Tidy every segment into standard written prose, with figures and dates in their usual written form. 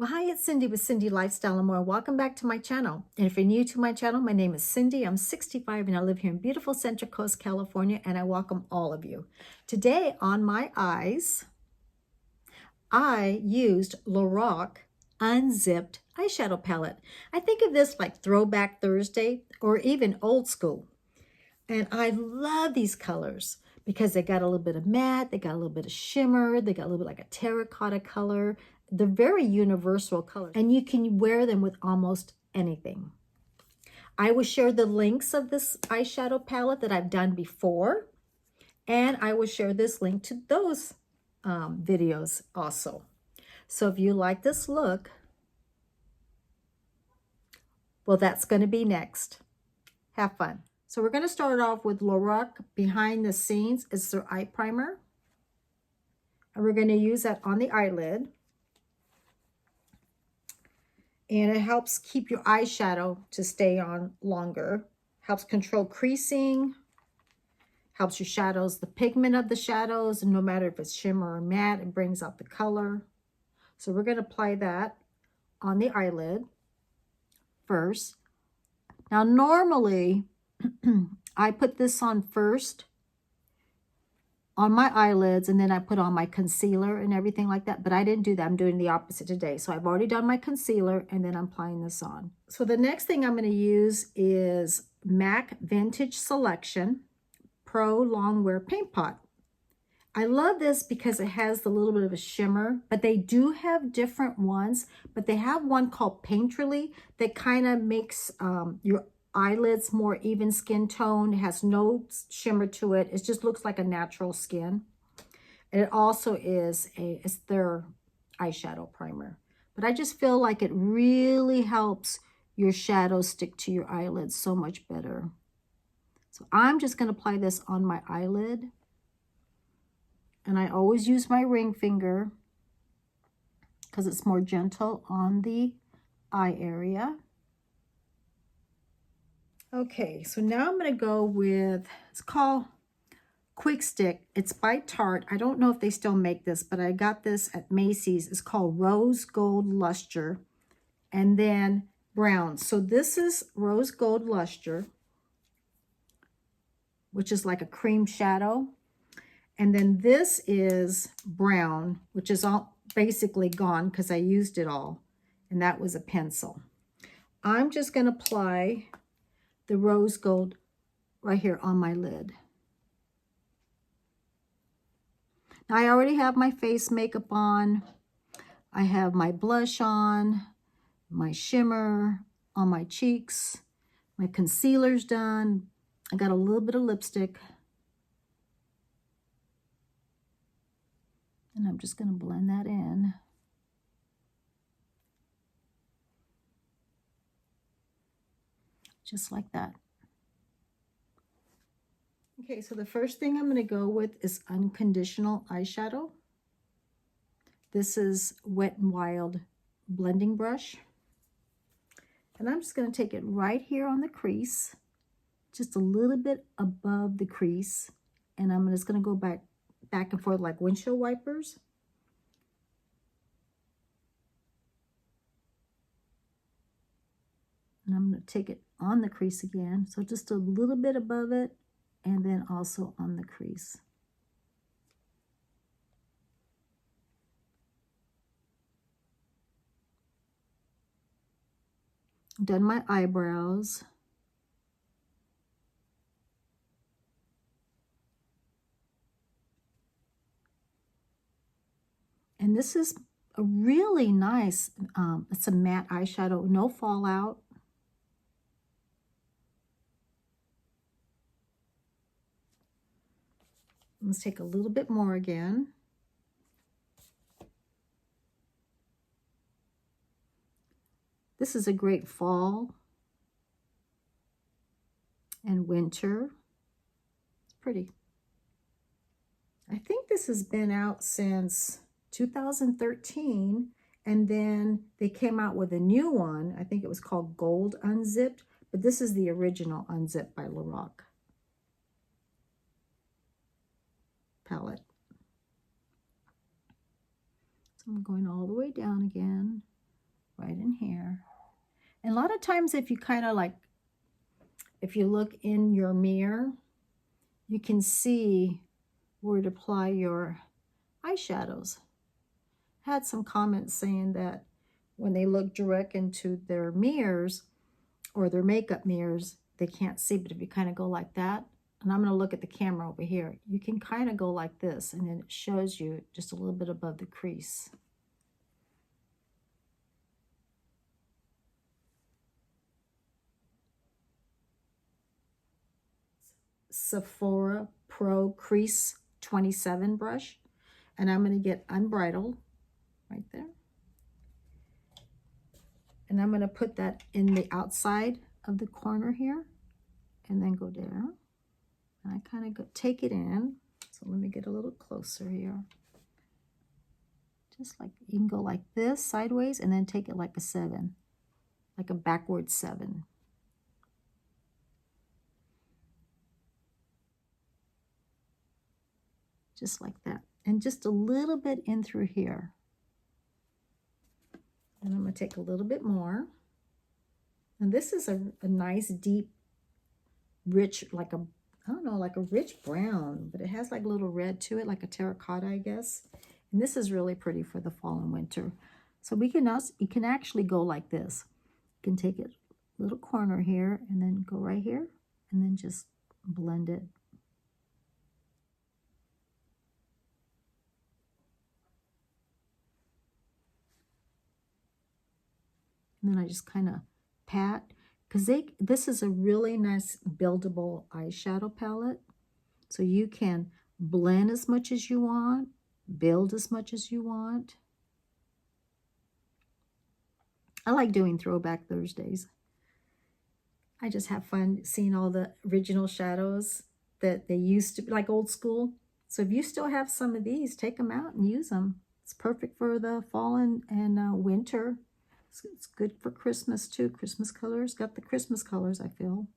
Well, hi, it's Cindy with Cindy Lifestyle and More. Welcome back to my channel. And if you're new to my channel, my name is Cindy. I'm 65 and I live here in beautiful Central Coast, California, and I welcome all of you. Today on my eyes, I used Lorac Unzipped Eyeshadow Palette. I think of this like Throwback Thursday or even old school. And I love these colors because they got a little bit of matte, they got a little bit of shimmer, they got a little bit like a terracotta color. They're very universal colors, and you can wear them with almost anything. I will share the links of this eyeshadow palette that I've done before, and I will share this link to those videos also. So if you like this look, well, that's going to be next. Have fun. So we're going to start off with Lorac Behind the Scenes. It's their eye primer. And we're going to use that on the eyelid. And it helps keep your eyeshadow to stay on longer. Helps control creasing. Helps your shadows, the pigment of the shadows. And no matter if it's shimmer or matte, it brings out the color. So we're going to apply that on the eyelid first. Now normally, I put this on first on my eyelids, and then I put on my concealer and everything like that, but I didn't do that. I'm doing the opposite today. So I've already done my concealer, and then I'm applying this on. So the next thing I'm going to use is MacVintage Selection Pro Longwear Paint Pot. I love this because it has the little bit of a shimmer, but they do have different ones, but they have one called Painterly that kind of makes your eyelids more even skin tone. It has no shimmer to it. It just looks like a natural skin. And it also is it's their eyeshadow primer. But I just feel like it really helps your shadows stick to your eyelids so much better. So I'm just going to apply this on my eyelid. And I always use my ring finger because it's more gentle on the eye area. Okay, so now I'm going to go with, it's called Quick Stick. It's by Tarte. I don't know if they still make this, but I got this at Macy's. It's called Rose Gold Luster and then brown. So this is Rose Gold Luster, which is like a cream shadow. And then this is brown, which is all basically gone because I used it all. And that was a pencil. I'm just going to apply the rose gold right here on my lid. Now I already have my face makeup on. I have my blush on, my shimmer on my cheeks. My concealer's done. I got a little bit of lipstick. And I'm just going to blend that in. Just like that. Okay, so the first thing I'm going to go with is Unconditional Eyeshadow. This is Wet n Wild blending brush. And I'm just going to take it right here on the crease, just a little bit above the crease. And I'm just going to go back and forth like windshield wipers. And I'm going to take it on the crease again. So just a little bit above it and then also on the crease. Done my eyebrows. And this is a really nice, it's a matte eyeshadow, no fallout. Let's take a little bit more again. This is a great fall and winter. It's pretty. I think this has been out since 2013, and then they came out with a new one. I think it was called Gold Unzipped, but this is the original Unzipped by Lorac palette. So I'm going all the way down again. And a lot of times if you kind of like, if you look in your mirror, you can see where to apply your eyeshadows. I had some comments saying that when they look direct into their mirrors or their makeup mirrors, they can't see, but if you kind of go like that, and I'm going to look at the camera over here, you can kind of go like this, and then it shows you just a little bit above the crease. Sephora Pro Crease 27 brush, and I'm going to get Unbridled right there. And I'm going to put that in the outside of the corner here, and then go down. And I kind of take it in. So let me get a little closer here. Just like, you can go like this sideways and then take it like a 7, like a backward 7. Just like that. And just a little bit in through here. And I'm going to take a little bit more. And this is a nice, deep, rich, like a, I don't know, like a rich brown, but it has like a little red to it, like a terracotta, I guess. And this is really pretty for the fall and winter. So we can also, you can actually go like this. You can take it a little corner here and then go right here and then just blend it. And then I just kind of pat, because this is a really nice buildable eyeshadow palette. So you can blend as much as you want, build as much as you want. I like doing Throwback Thursdays. I just have fun seeing all the original shadows that they used to be, like old school. So if you still have some of these, take them out and use them. It's perfect for the fall and winter. It's good for Christmas too. Christmas colors, got the Christmas colors, I feel.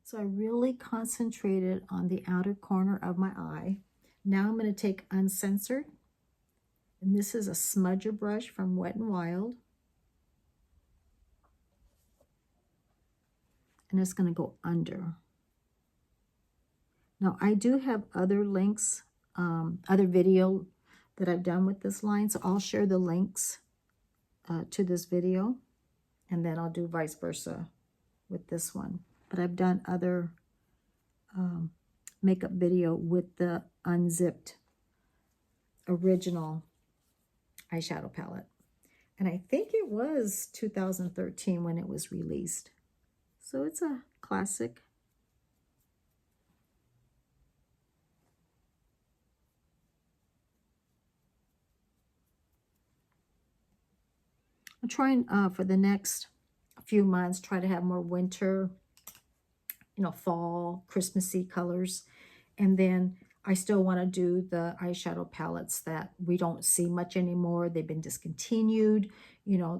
So I really concentrated on the outer corner of my eye. Now I'm going to take Uncensored. And this is a smudger brush from Wet n Wild. And it's going to go under. Now I do have other links, other video that I've done with this line. So I'll share the links to this video. And then I'll do vice versa with this one. But I've done other makeup video with the Unzipped original eyeshadow palette. And I think it was 2013 when it was released. So it's a classic. I'm trying for the next few months, try to have more winter, fall, Christmassy colors. And then I still want to do the eyeshadow palettes that we don't see much anymore. They've been discontinued. A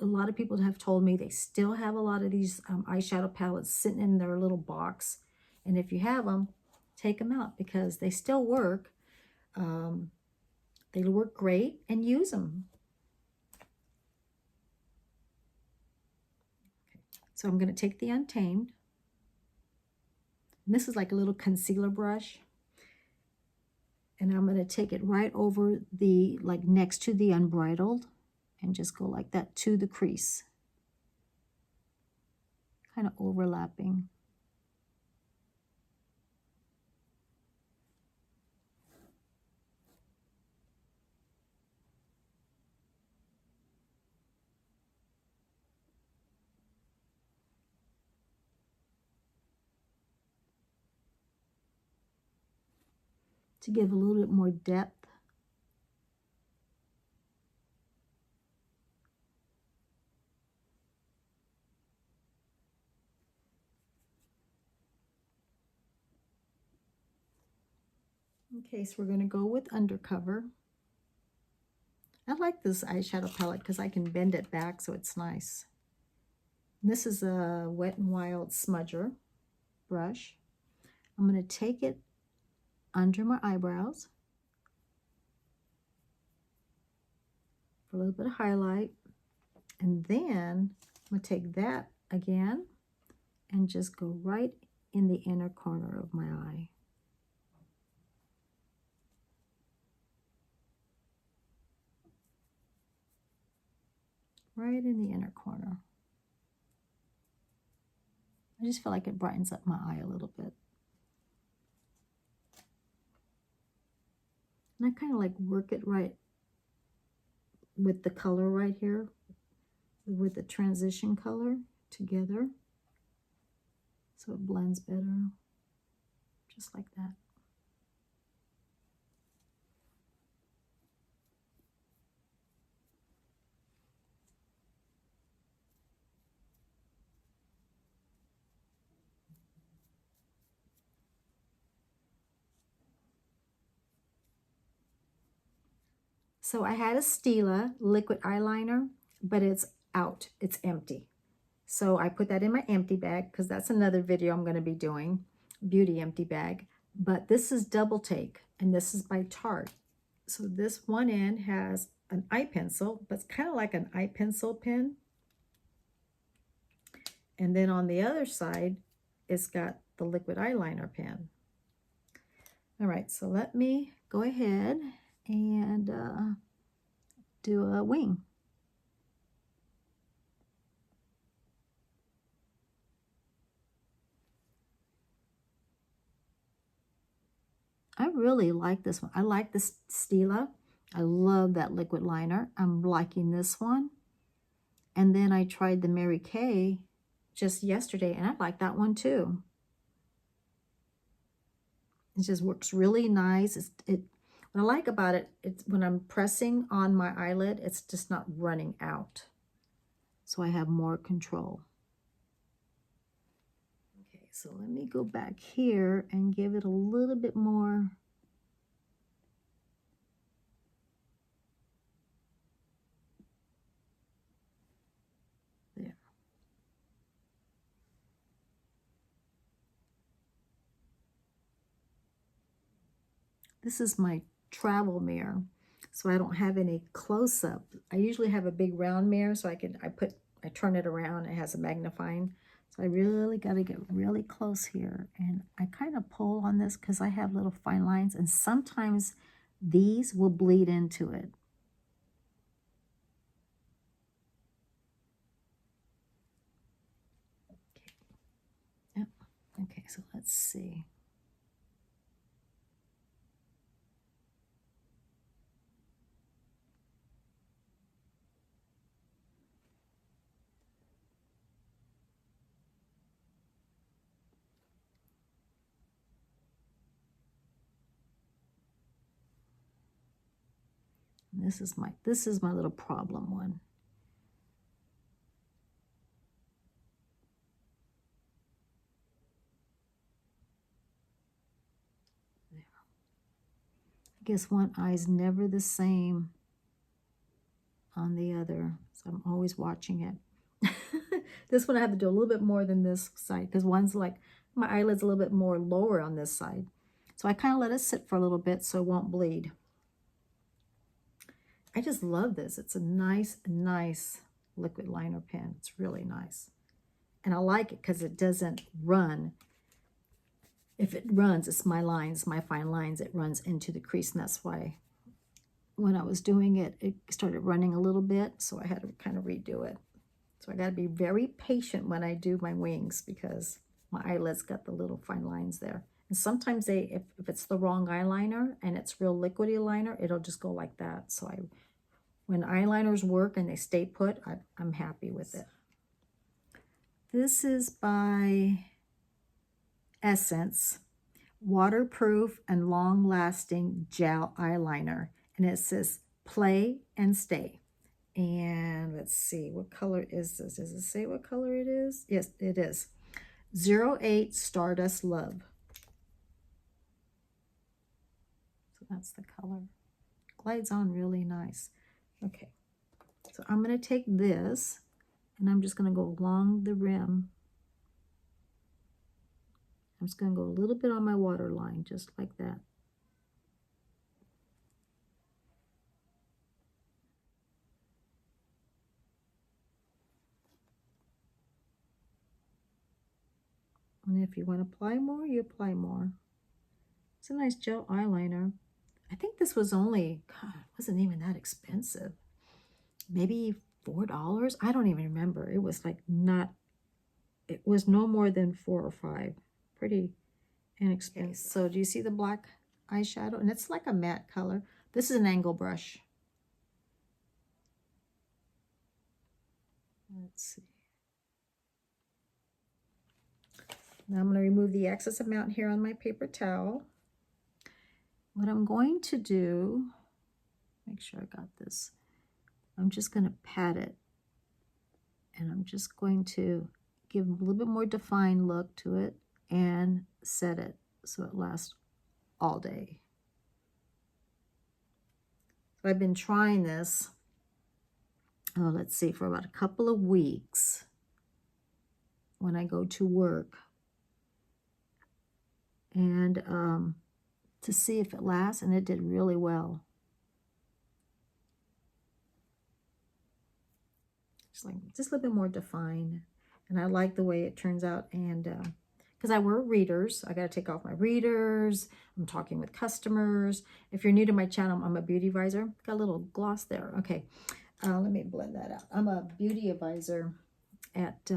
lot of people have told me they still have a lot of these eyeshadow palettes sitting in their little box. And if you have them, take them out because they still work. They work great, and use them. So I'm going to take the Untamed. And this is like a little concealer brush. And I'm going to take it right over the, like next to the Unbridled, and just go like that to the crease. Kind of overlapping. To give a little bit more depth. Okay, so we're going to go with Undercover. I like this eyeshadow palette because I can bend it back so it's nice. This is a Wet n Wild smudger brush. I'm going to take it under my eyebrows for a little bit of highlight. And then I'm going to take that again and just go right in the inner corner of my eye. Right in the inner corner. I just feel like it brightens up my eye a little bit. And I kind of like work it right with the color right here, with the transition color together, so it blends better, just like that. So I had a Stila liquid eyeliner, but it's out, it's empty. So I put that in my empty bag because that's another video I'm going to be doing, beauty empty bag. But this is Double Take, and this is by Tarte. So this one end has an eye pencil, but it's kind of like an eye pencil pen. And then on the other side, it's got the liquid eyeliner pen. All right, so let me go ahead and do a wing. I really like this one. I like this Stila. I love that liquid liner. I'm liking this one. And then I tried the Mary Kay just yesterday, and I like that one too. It just works really nice. What I like about it, it's when I'm pressing on my eyelid, it's just not running out. So I have more control. Okay, so let me go back here and give it a little bit more. There. This is my travel mirror, so I don't have any close-up. I usually have a big round mirror, so I turn it around. It has a magnifying. So I really got to get really close here, and I kind of pull on this because I have little fine lines, and sometimes these will bleed into it. Okay. Yep. Okay, so let's see. This is my little problem one. There. I guess one eye's never the same on the other, so I'm always watching it. This one I have to do a little bit more than this side because one's like my eyelid's a little bit more lower on this side. So I kind of let it sit for a little bit so it won't bleed. I just love this. It's a nice liquid liner pen. It's really nice. And I like it because it doesn't run. If it runs, it's my lines, my fine lines. It runs into the crease, and that's why when I was doing it, it started running a little bit, so I had to kind of redo it. So I got to be very patient when I do my wings because my eyelid's got the little fine lines there. And sometimes if it's the wrong eyeliner and it's real liquidy liner, it'll just go like that. So when eyeliners work and they stay put, I'm happy with it. This is by Essence, waterproof and long-lasting gel eyeliner. And it says play and stay. And let's see, what color is this? Does it say what color it is? Yes, it is. 08 Stardust Love. So that's the color. Glides on really nice. Okay, so I'm going to take this and I'm just going to go along the rim. I'm just going to go a little bit on my waterline, just like that. And if you want to apply more, you apply more. It's a nice gel eyeliner. I think this was only, God, it wasn't even that expensive. Maybe $4. I don't even remember. It was like not, it was no more than 4 or 5. Pretty inexpensive. Okay, so do you see the black eyeshadow? And it's like a matte color. This is an angle brush. Let's see. Now I'm going to remove the excess amount here on my paper towel. What I'm going to do, make sure I got this. I'm just going to pat it. And I'm just going to give a little bit more defined look to it and set it so it lasts all day. So I've been trying this, oh, let's see, for about a couple of weeks when I go to work. And to see if it lasts, and it did really well. Just a little bit more defined, and I like the way it turns out. And because I wear readers, I got to take off my readers. I'm talking with customers. If you're new to my channel, I'm a beauty advisor. Got a little gloss there. Okay, let me blend that out. I'm a beauty advisor at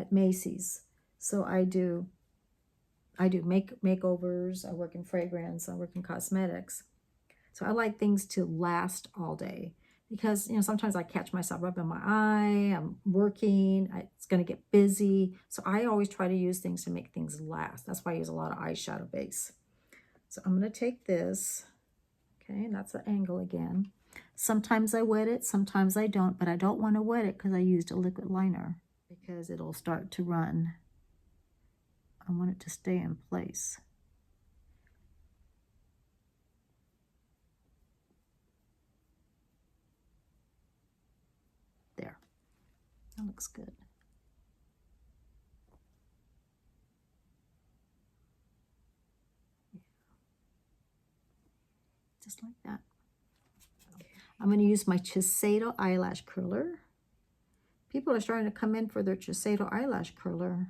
Macy's, so I do makeovers. I work in fragrance. I work in cosmetics. So I like things to last all day because, you know, sometimes I catch myself rubbing my eye. I'm working. It's going to get busy. So I always try to use things to make things last. That's why I use a lot of eyeshadow base. So I'm going to take this. Okay, and that's the angle again. Sometimes I wet it. Sometimes I don't. But I don't want to wet it because I used a liquid liner because it'll start to run. I want it to stay in place. There. That looks good. Just like that. I'm going to use my Shiseido eyelash curler. People are starting to come in for their Shiseido eyelash curler.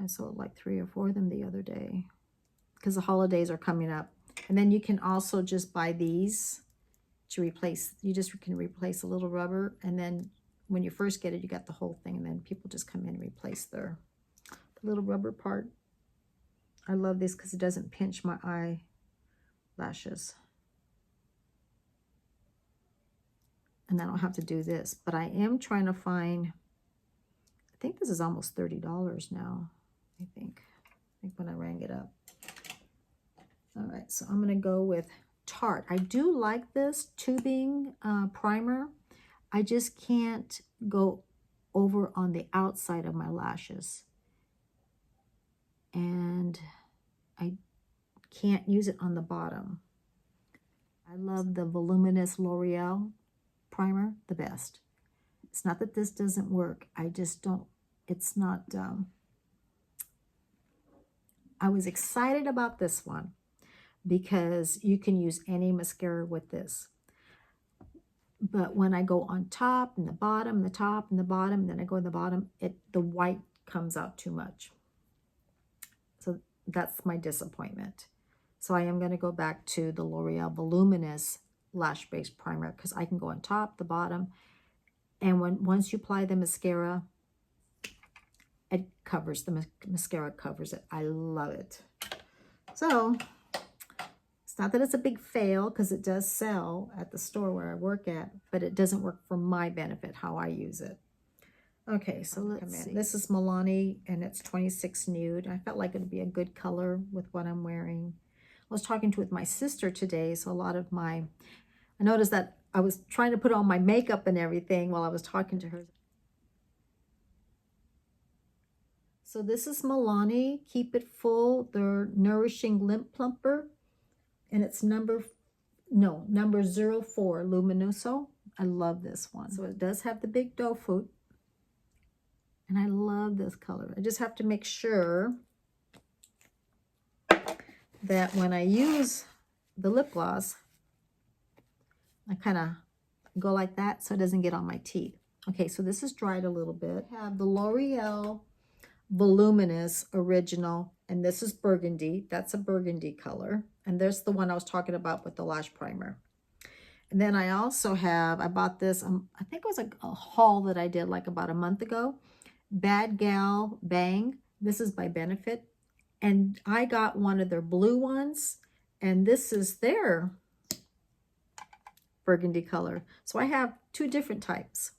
I sold like 3 or 4 of them the other day because the holidays are coming up. And then you can also just buy these to replace. You just can replace a little rubber, and then when you first get it, you got the whole thing, and then people just come in and replace the little rubber part. I love this because it doesn't pinch my eyelashes. And I don't have to do this, but I am trying to find, I think this is almost $30 now. I think when I rang it up. All right, so I'm gonna go with Tarte. I do like this tubing primer. I just can't go over on the outside of my lashes. And I can't use it on the bottom. I love the Voluminous L'Oreal primer, the best. It's not that this doesn't work. I just don't, it's not, I was excited about this one because you can use any mascara with this. But when I go on top and the bottom, the top and the bottom, then I go on the bottom, the white comes out too much. So that's my disappointment. So I am going to go back to the L'Oreal Voluminous Lash Base Primer because I can go on top, the bottom, and once you apply the mascara, it covers, the mascara covers it. I love it. So it's not that it's a big fail because it does sell at the store where I work at, but it doesn't work for my benefit, how I use it. Okay, so let's see. This is Milani and it's 26 Nude. I felt like it would be a good color with what I'm wearing. I was talking with my sister today, so a lot of I noticed that I was trying to put on my makeup and everything while I was talking to her. So this is Milani, Keep It Full, their Nourishing Lip Plumper, and it's number no, number 04, Luminoso. I love this one. So it does have the big doe foot. And I love this color. I just have to make sure that when I use the lip gloss, I kind of go like that so it doesn't get on my teeth. Okay, so this is dried a little bit. I have the L'Oreal Voluminous Original, and this is burgundy. That's a burgundy color. And there's the one I was talking about with the lash primer. And then I also have, I bought this, I think it was a haul that I did like about a month ago. Bad Gal Bang. This is by Benefit. And I got one of their blue ones, and this is their burgundy color. So I have two different types.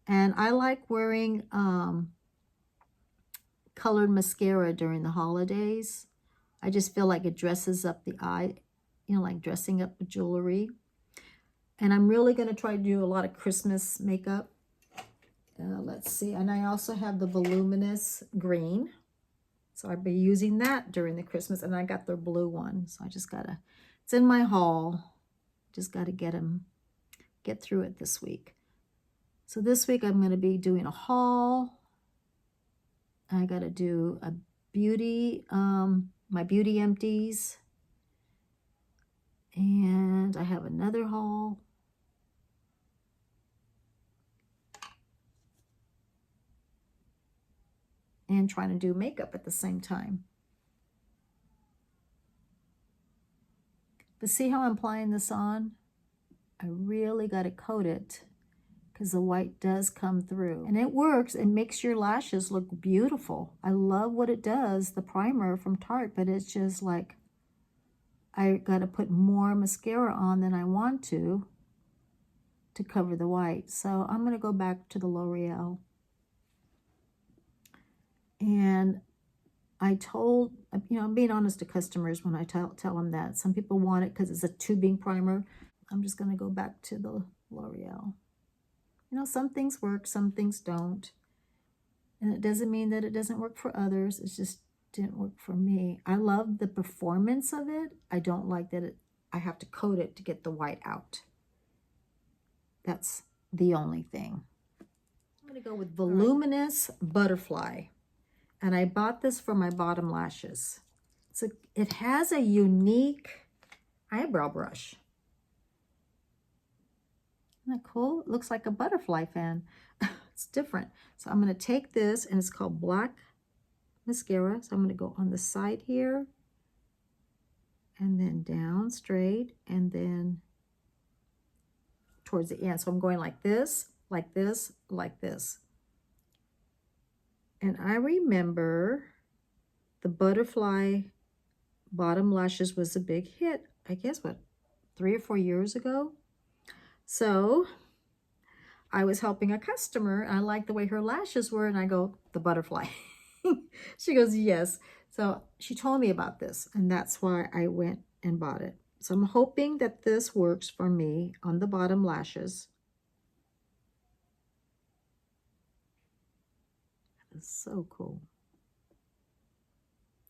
And I like wearing colored mascara during the holidays. I just feel like it dresses up the eye, you know, like dressing up with jewelry. And I'm really going to try to do a lot of Christmas makeup. Let's see. And I also have the Voluminous Green. So I'll be using that during the Christmas. And I got their blue one. So I just got to, it's in my haul. Just got to get through it this week. So this week I'm going to be doing a haul. I got to do a beauty, my beauty empties. And I have another haul. And trying to do makeup at the same time. But see how I'm applying this on? I really got to coat it because the white does come through. And it works. It makes your lashes look beautiful. I love what it does, the primer from Tarte, but it's just like I got to put more mascara on than I want to cover the white. So I'm going to go back to the L'Oreal. And I told, you know, I'm being honest to customers when I tell them that. Some people want it because it's a tubing primer. I'm just going to go back to the L'Oreal. You know, some things work, some things don't. And it doesn't mean that it doesn't work for others. It just didn't work for me. I love the performance of it. I don't like that I have to coat it to get the white out. That's the only thing. I'm going to go with Voluminous Butterfly. And I bought this for my bottom lashes. So it has a unique eyebrow brush. Isn't that cool? It looks like a butterfly fan. It's different. So I'm going to take this, and it's called Black Mascara. So I'm going to go on the side here, and then down straight, and then towards the end. So I'm going like this, like this, like this. And I remember the butterfly bottom lashes was a big hit, I guess, what, 3 or 4 years ago? So I was helping a customer, and I liked the way her lashes were, and I go, the butterfly. She goes, yes. So she told me about this, and that's why I went and bought it. So I'm hoping that this works for me on the bottom lashes. It's so cool.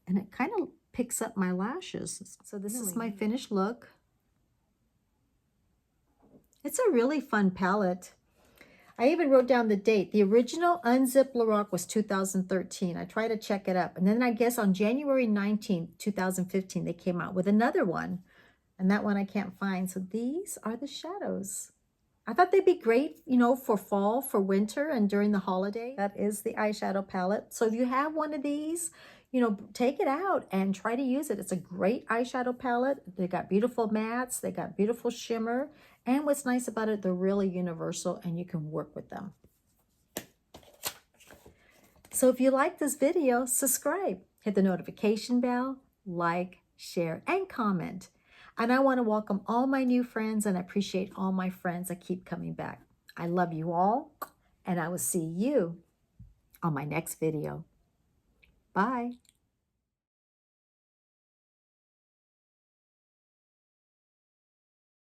And it kind of picks up my lashes. So this is my finished look. It's a really fun palette. I even wrote down the date. The original Unzipped Lorac was 2013. I tried to check it up. And then I guess on January 19th, 2015, they came out with another one. And that one I can't find. So these are the shadows. I thought they'd be great, you know, for fall, for winter, and during the holiday. That is the eyeshadow palette. So if you have one of these, you know, take it out and try to use it. It's a great eyeshadow palette. They got beautiful mattes. They got beautiful shimmer. And what's nice about it, they're really universal and you can work with them. So if you like this video, subscribe, hit the notification bell, like, share, and comment. And I want to welcome all my new friends, and I appreciate all my friends that keep coming back. I love you all, and I will see you on my next video. Bye.